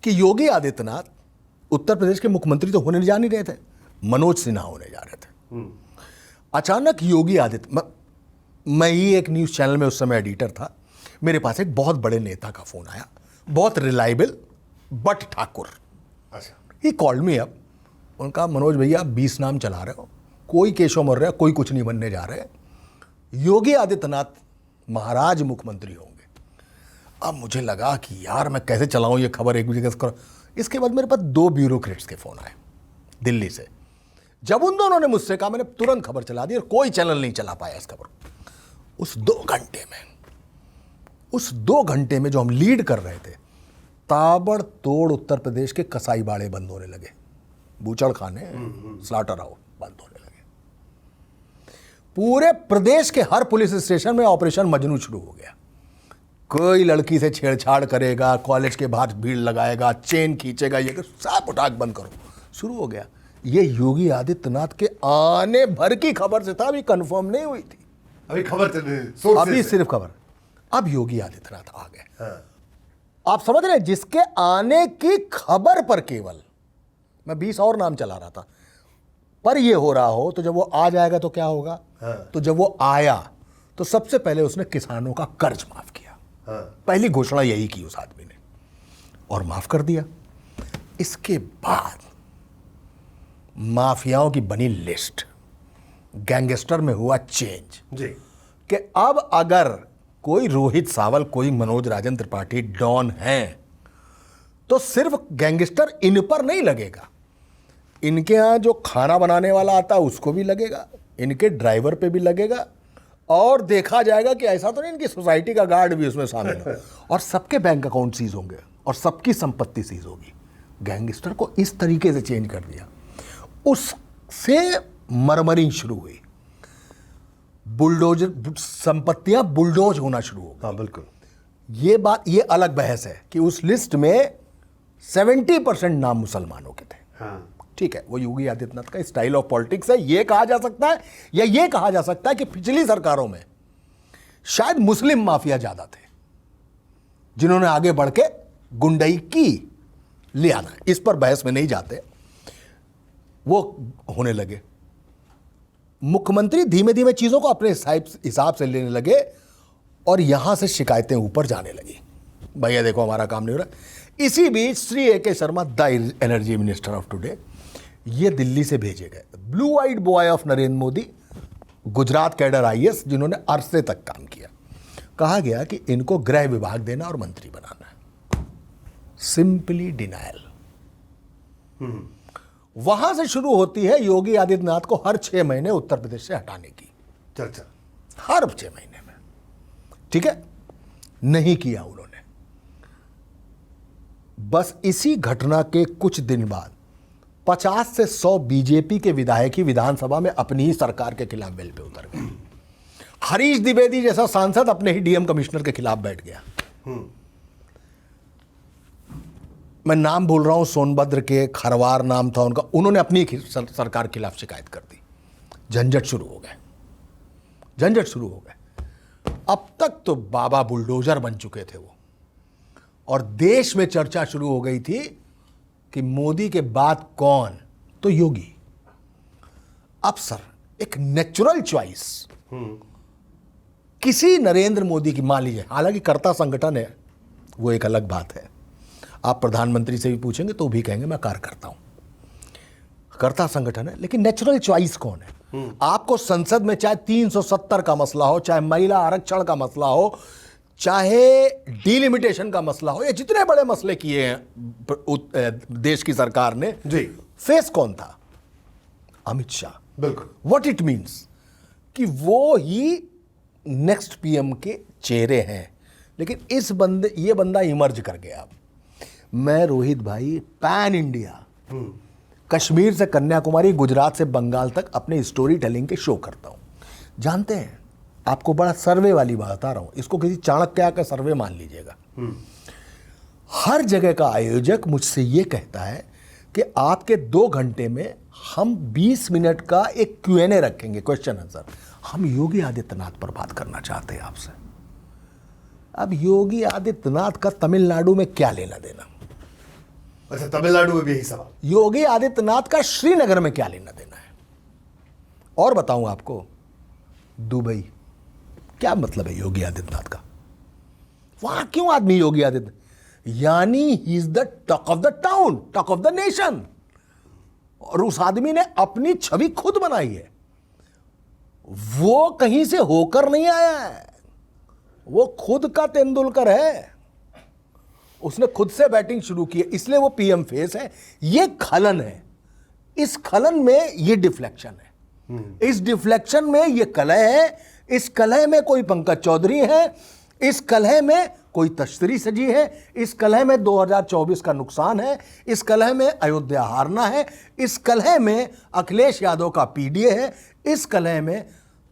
कि योगी आदित्यनाथ उत्तर प्रदेश के मुख्यमंत्री तो होने जा नहीं रहे थे, मनोज सिन्हा होने जा रहे थे। अचानक योगी आदित्यनाथ, मैं ही एक न्यूज़ चैनल में उस समय एडिटर था, मेरे पास एक बहुत बड़े नेता का फ़ोन आया, बहुत रिलायबल बट ठाकुर। अच्छा। He called me up. उनका, मनोज भैया 20 नाम चला रहे हो, कोई केशव मर रहा है, कोई कुछ नहीं बनने जा रहे, योगी आदित्यनाथ महाराज मुख्यमंत्री होंगे। अब मुझे लगा कि यार मैं कैसे चलाऊं ये खबर एक जगह से। इसके बाद मेरे पास 2 ब्यूरोक्रेट्स के फ़ोन आए दिल्ली से। जब उन दोनों ने मुझसे कहा, मैंने तुरंत खबर चला दी और कोई चैनल नहीं चला पाया इस खबर को। उस 2 घंटे में जो हम लीड कर रहे थे, ताबड़तोड़ उत्तर प्रदेश के कसाई बाड़े बंद होने लगे, बूचड़ खाने, स्लॉटर हाउस बंद होने लगे। पूरे प्रदेश के हर पुलिस स्टेशन में ऑपरेशन मजनू शुरू हो गया। कोई लड़की से छेड़छाड़ करेगा, कॉलेज के बाहर भीड़ लगाएगा, चेन खींचेगा, ये सब उठाक बंद करो, शुरू हो गया। ये योगी आदित्यनाथ के आने भर की खबर से था, अभी कंफर्म नहीं हुई थी, अभी खबर अभी सिर्फ खबर। अब योगी आदित्यनाथ आ गए। हाँ। आप समझ रहे हैं, जिसके आने की खबर पर केवल मैं 20 और नाम चला रहा था, पर ये हो रहा हो, तो जब वो आ जाएगा तो क्या होगा? हाँ। तो जब वो आया तो सबसे पहले उसने किसानों का कर्ज माफ किया। हाँ। पहली घोषणा यही की उस आदमी ने, और माफ कर दिया। इसके बाद माफियाओं की बनी लिस्ट, गैंगस्टर में हुआ चेंज जी, कि अब अगर कोई रोहित सावल, कोई मनोज राजन त्रिपाठी डॉन हैं, तो सिर्फ गैंगस्टर इन पर नहीं लगेगा, इनके यहाँ जो खाना बनाने वाला आता है उसको भी लगेगा, इनके ड्राइवर पे भी लगेगा, और देखा जाएगा कि ऐसा तो नहीं इनकी सोसाइटी का गार्ड भी उसमें शामिल है, और सबके बैंक अकाउंट सीज होंगे और सबकी संपत्ति सीज होगी। गैंगस्टर को इस तरीके से चेंज कर दिया। उससे मरमरिंग शुरू हुई, बुलडोजर, संपत्तियां बुलडोज होना शुरू हो। हाँ बिल्कुल। ये बात, ये अलग बहस है कि उस लिस्ट में 70% नाम मुसलमानों के थे। हाँ। ठीक है, वो योगी आदित्यनाथ का स्टाइल ऑफ पॉलिटिक्स है, ये कहा जा सकता है, या ये कहा जा सकता है कि पिछली सरकारों में शायद मुस्लिम माफिया ज्यादा थे जिन्होंने आगे बढ़ के गुंडई की ले आना। इस पर बहस में नहीं जाते, वो होने लगे। मुख्यमंत्री धीमे धीमे चीजों को अपने हिसाब से लेने लगे, और यहां से शिकायतें ऊपर जाने लगी, भैया देखो हमारा काम नहीं हो रहा। इसी बीच श्री A.K. शर्मा, the energy minister of today, ये दिल्ली से भेजे गए, blue eyed boy of Narendra Modi, Gujarat cadre IAS, जिन्होंने अरसे तक काम किया। कहा गया कि इनको गृह विभाग देना और मंत्री बनाना है। Simply denial. वहां से शुरू होती है योगी आदित्यनाथ को हर 6 महीने उत्तर प्रदेश से हटाने की चर्चा, हर 6 महीने में। ठीक है, नहीं किया उन्होंने। बस इसी घटना के कुछ दिन बाद 50 से 100 बीजेपी के विधायक ही विधानसभा में अपनी ही सरकार के खिलाफ बेल पे उतर गए। हरीश द्विवेदी जैसा सांसद अपने ही DM कमिश्नर के खिलाफ बैठ गया। मैं नाम भूल रहा हूं, सोनभद्र के, खरवार नाम था उनका, उन्होंने अपनी सरकार के खिलाफ शिकायत कर दी। झंझट शुरू हो गए, झंझट शुरू हो गए। अब तक तो बाबा बुलडोजर बन चुके थे वो, और देश में चर्चा शुरू हो गई थी कि मोदी के बाद कौन, तो योगी। अब सर, एक नेचुरल चॉइस किसी नरेंद्र मोदी की, मान लीजिए, हालांकि कर्ता संगठन है, वो एक अलग बात है, आप प्रधानमंत्री से भी पूछेंगे तो भी कहेंगे मैं कार्य करता हूं, कर्ता संगठन है, लेकिन नेचुरल चॉइस कौन है? आपको संसद में चाहे 370 का मसला हो, चाहे महिला आरक्षण का मसला हो, चाहे डिलिमिटेशन का मसला हो, ये जितने बड़े मसले किए हैं देश की सरकार ने जी, फेस कौन था? अमित शाह। बिल्कुल। व्हाट इट मीन्स कि वो ही नेक्स्ट PM के चेहरे हैं। लेकिन ये बंदा इमर्ज कर गया। अब मैं, रोहित भाई, पैन इंडिया, कश्मीर से कन्याकुमारी, गुजरात से बंगाल तक अपने स्टोरी टेलिंग के शो करता हूं। जानते हैं, आपको बड़ा सर्वे वाली बात बता रहा हूं, इसको किसी चाणक्य का सर्वे मान लीजिएगा। हर जगह का आयोजक मुझसे ये कहता है कि आपके 2 घंटे में हम 20 मिनट का एक Q&A रखेंगे, क्वेश्चन आंसर। हम योगी आदित्यनाथ पर बात करना चाहते हैं आपसे। अब योगी आदित्यनाथ का तमिलनाडु में क्या लेना देना? अच्छा, तमिलनाडु में भी यही सवाल। योगी आदित्यनाथ का श्रीनगर में क्या लेना देना है? और बताऊं आपको, दुबई, क्या मतलब है योगी आदित्यनाथ का? वहां क्यों आदमी योगी आदित्य, यानी he is the talk of the town, talk of the nation. और उस आदमी ने अपनी छवि खुद बनाई है, वो कहीं से होकर नहीं आया है, वो खुद का तेंदुलकर है, उसने खुद से बैटिंग शुरू की है, इसलिए वो पीएम फेस है। ये खलन है, इस खलन में ये डिफ्लेक्शन है, इस डिफ्लेक्शन में ये कलह है, इस कलह में कोई पंकज चौधरी है, इस कलह में कोई तश्तरी सजी है, इस कलह में 2024 का नुकसान है, इस कलह में अयोध्या हारना है, इस कलह में अखिलेश यादव का पीडीए है, इस कलह में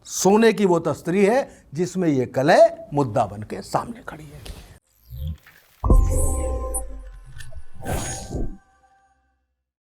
सोने की वो तश्तरी है जिसमें ये कलह मुद्दा बन के सामने खड़ी है।